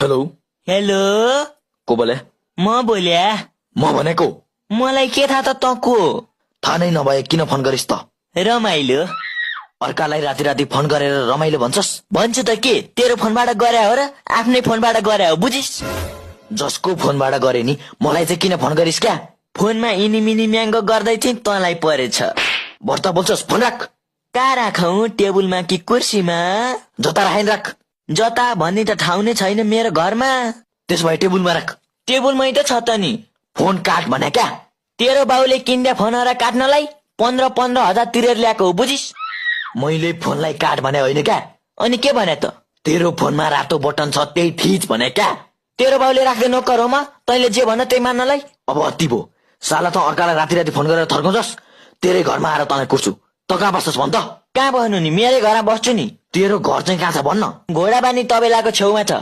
Hello hello को बोले? म बोल्या म भनेको मलाई के थाहा त तँको थाहा नै नभए किन फोन गरिस् त? रमाइलो अर्कालाई राति राति फोन गरेर रमाइलो भन्छस्? भन्छु त के तेरो फोनबाट गरे हो र आफ्नै फोनबाट गरे हो बुझिस्? जसको फोनबाट गरे नि मलाई चाहिँ किन फोन गरिस् क्या? फोनमा इनी मिनी म्याङ्गो गर्दै थिएँ तँलाई परेछ। भर्ता बोल्छस्? फोन राख। कहाँ राखौं, टेबुलमा कि कुर्सीमा? जता राखेन राख। जता भन्ने त ठाउँ नै छैन मेरो घरमा। त्यसो भए टेबुलमा राख। टेबुलमै त छ त नि। फोन काट भने क्या? तेरो बाउले किन्दा फोनहरा काट्नलाई 15 हजार तिरेर ल्याएको हो बुझिस्? मैले फोनलाई काट भने होइन क्या? अनि के भने त? तेरो फोनमा रातो बटन छ त्यही थिच भने क्या? तेरो बाउले राख्दै नकर हो म, तैँले जे भन त्यही मान्नलाई। अब अति भो। साला त अर्कालाई राति राति फोन गरेर थर्काउँछस्। तेरै घरमा आएर तँलाई कुर्छु। त कहाँ बस्छस् भन् त? कहाँ बस्नु नि, मेरै घरमा बस्छु नि। तेरो घर चाहिँ कहाँ छ भन्न? घोडाबानी तबेलाको छेउमा छ।